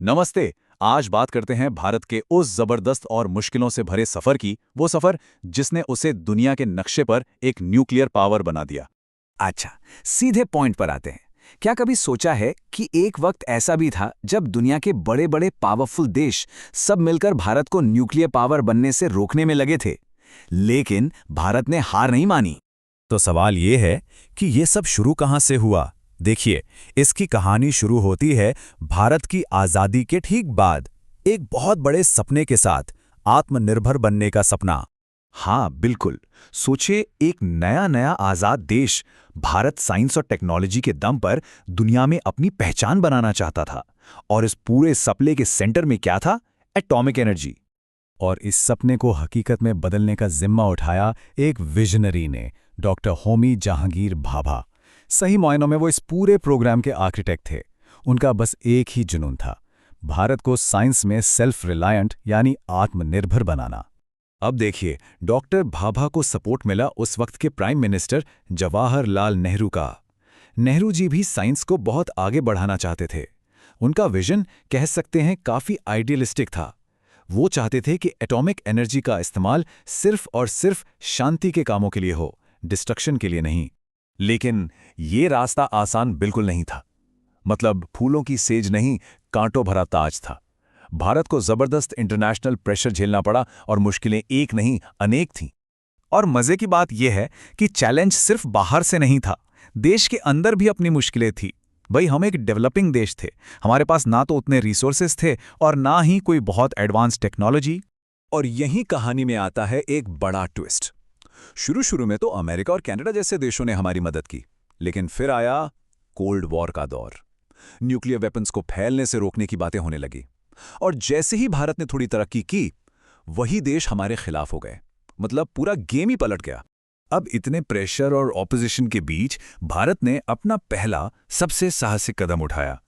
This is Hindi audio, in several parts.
नमस्ते। आज बात करते हैं भारत के उस जबरदस्त और मुश्किलों से भरे सफर की, वो सफर जिसने उसे दुनिया के नक्शे पर एक न्यूक्लियर पावर बना दिया। अच्छा, सीधे पॉइंट पर आते हैं। क्या कभी सोचा है कि एक वक्त ऐसा भी था जब दुनिया के बड़े बड़े पावरफुल देश सब मिलकर भारत को न्यूक्लियर पावर बनने से रोकने में लगे थे, लेकिन भारत ने हार नहीं मानी। तो सवाल ये है कि ये सब शुरू कहाँ से हुआ। देखिए, इसकी कहानी शुरू होती है भारत की आज़ादी के ठीक बाद, एक बहुत बड़े सपने के साथ, आत्मनिर्भर बनने का सपना। हाँ बिल्कुल, सोचिए एक नया नया आज़ाद देश भारत साइंस और टेक्नोलॉजी के दम पर दुनिया में अपनी पहचान बनाना चाहता था। और इस पूरे सपने के सेंटर में क्या था? Atomic energy. और इस सपने को हकीकत में बदलने का जिम्मा उठाया एक विजनरी ने, डॉक्टर होमी जहांगीर भाभा। सही मायनों में वो इस पूरे प्रोग्राम के आर्किटेक्ट थे। उनका बस एक ही जुनून था, भारत को साइंस में सेल्फ रिलायंट यानी आत्मनिर्भर बनाना। अब देखिए, डॉक्टर भाभा को सपोर्ट मिला उस वक्त के प्राइम मिनिस्टर जवाहरलाल नेहरू का। नेहरू जी भी साइंस को बहुत आगे बढ़ाना चाहते थे। उनका विजन कह सकते हैं काफी आइडियलिस्टिक था। वो चाहते थे कि एटॉमिक एनर्जी का इस्तेमाल सिर्फ और सिर्फ शांति के कामों के लिए हो, डिस्ट्रक्शन के लिए नहीं। लेकिन ये रास्ता आसान बिल्कुल नहीं था। मतलब फूलों की सेज नहीं, कांटों भरा ताज था। भारत को जबरदस्त इंटरनेशनल प्रेशर झेलना पड़ा और मुश्किलें एक नहीं अनेक थीं। और मजे की बात यह है कि चैलेंज सिर्फ बाहर से नहीं था, देश के अंदर भी अपनी मुश्किलें थी। भाई, हम एक डेवलपिंग देश थे, हमारे पास ना तो उतने रिसोर्सेज थे और ना ही कोई बहुत एडवांस टेक्नोलॉजी। और यही कहानी में आता है एक बड़ा ट्विस्ट। शुरू शुरू में तो अमेरिका और कनाडा जैसे देशों ने हमारी मदद की, लेकिन फिर आया कोल्ड वॉर का दौर। न्यूक्लियर वेपन्स को फैलने से रोकने की बातें होने लगी। और जैसे ही भारत ने थोड़ी तरक्की की, वही देश हमारे खिलाफ हो गए। मतलब पूरा गेम ही पलट गया। अब इतने प्रेशर और ऑपोजिशन के बीच भारत ने अपना पहला सबसे साहसिक कदम उठाया।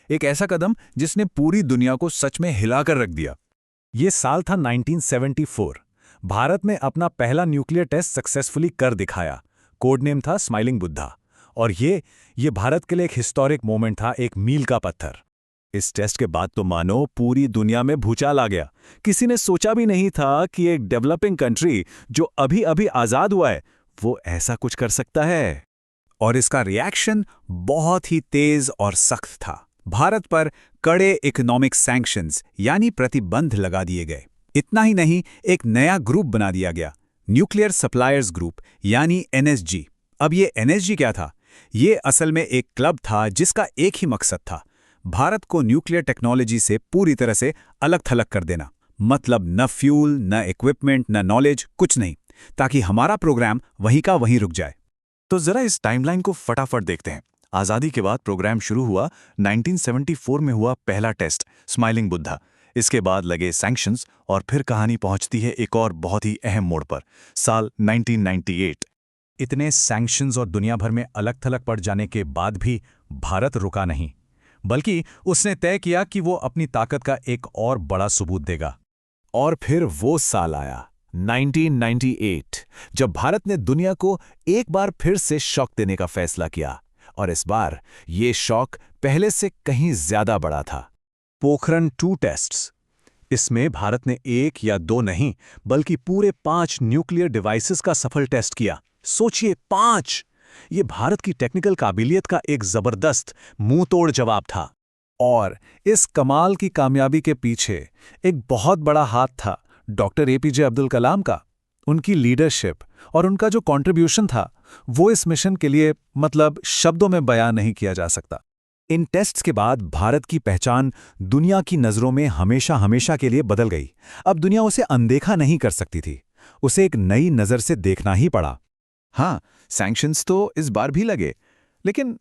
एक ऐसा कदम जिसने पूरी दुनिया को सच में हिलाकर रख दिया। ये साल था 1974। भारत ने अपना पहला न्यूक्लियर टेस्ट सक्सेसफुली कर दिखाया। कोड नेम था स्माइलिंग बुद्धा। और ये भारत के लिए एक हिस्टोरिक मोमेंट था, एक मील का पत्थर। इस टेस्ट के बाद तो मानो पूरी दुनिया में भूचाल आ गया। किसी ने सोचा भी नहीं था कि एक डेवलपिंग कंट्री जो अभी अभी आज़ाद हुआ है, वो ऐसा कुछ कर सकता है। और इसका रिएक्शन बहुत ही तेज और सख्त था। भारत पर कड़े इकोनॉमिक सैंक्शंस यानी प्रतिबंध लगा दिए गए। इतना ही नहीं, एक नया ग्रुप बना दिया गया, न्यूक्लियर सप्लायर्स ग्रुप यानी एनएसजी। अब ये एनएसजी क्या था? ये असल में एक क्लब था जिसका एक ही मकसद था, भारत को न्यूक्लियर टेक्नोलॉजी से पूरी तरह से अलग थलग कर देना। मतलब न फ्यूल, न इक्विपमेंट, न नॉलेज, कुछ नहीं, ताकि हमारा प्रोग्राम वहीं का वहीं रुक जाए। तो जरा इस टाइमलाइन को फटाफट देखते हैं। आज़ादी के बाद प्रोग्राम शुरू हुआ, 1974 में हुआ पहला टेस्ट, स्माइलिंग बुद्धा। इसके बाद लगे सैंक्शंस और फिर कहानी पहुंचती है एक और बहुत ही अहम मोड़ पर, साल 1998। इतने सैंक्शंस और दुनिया भर में अलग थलग पड़ जाने के बाद भी भारत रुका नहीं, बल्कि उसने तय किया कि वो अपनी ताकत का एक और बड़ा सबूत देगा। और फिर वो साल आया, 1998, जब भारत ने दुनिया को एक बार फिर से शॉक देने का फैसला किया। और इस बार ये शॉक पहले से कहीं ज्यादा बड़ा था। पोखरण 2 टेस्ट्स। इसमें भारत ने 1 या 2 नहीं, बल्कि पूरे 5 न्यूक्लियर डिवाइसेस का सफल टेस्ट किया। सोचिए, 5! ये भारत की टेक्निकल काबिलियत का एक जबरदस्त मुंह तोड़ जवाब था। और इस कमाल की कामयाबी के पीछे एक बहुत बड़ा हाथ था डॉक्टर एपीजे अब्दुल कलाम का। उनकी लीडरशिप और उनका जो कंट्रीब्यूशन था, वो इस मिशन के लिए मतलब शब्दों में बयान नहीं किया जा सकता। इन टेस्ट्स के बाद भारत की पहचान दुनिया की नज़रों में हमेशा हमेशा के लिए बदल गई। अब दुनिया उसे अनदेखा नहीं कर सकती थी, उसे एक नई नज़र से देखना ही पड़ा। हाँ, सैंक्शंस तो इस बार भी लगे, लेकिन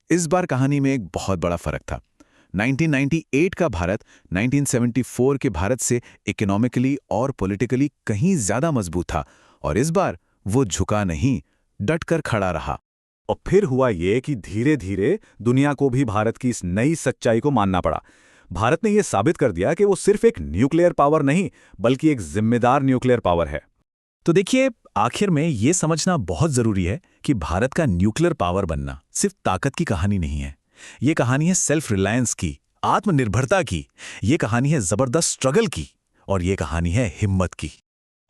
इस बार कहानी में एक बहुत बड़ा फर्क था। 1998 का भारत 1974 के भारत से इकोनॉमिकली और पॉलिटिकली कहीं ज्यादा मजबूत था। और इस बार वो झुका नहीं, डटकर खड़ा रहा। और फिर हुआ ये कि धीरे धीरे दुनिया को भी भारत की इस नई सच्चाई को मानना पड़ा। भारत ने यह साबित कर दिया कि वो सिर्फ एक न्यूक्लियर पावर नहीं, बल्कि एक जिम्मेदार न्यूक्लियर पावर है। तो देखिए, आखिर में ये समझना बहुत जरूरी है कि भारत का न्यूक्लियर पावर बनना सिर्फ ताकत की कहानी नहीं है। ये कहानी है सेल्फ रिलायंस की, आत्मनिर्भरता की, ये कहानी है जबरदस्त स्ट्रगल की, और ये कहानी है हिम्मत की।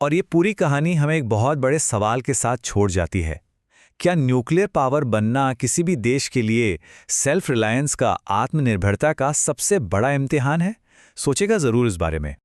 और ये पूरी कहानी हमें एक बहुत बड़े सवाल के साथ छोड़ जाती है। क्या न्यूक्लियर पावर बनना किसी भी देश के लिए सेल्फ रिलायंस का, आत्मनिर्भरता का सबसे बड़ा इम्तिहान है? सोचेगा ज़रूर इस बारे में।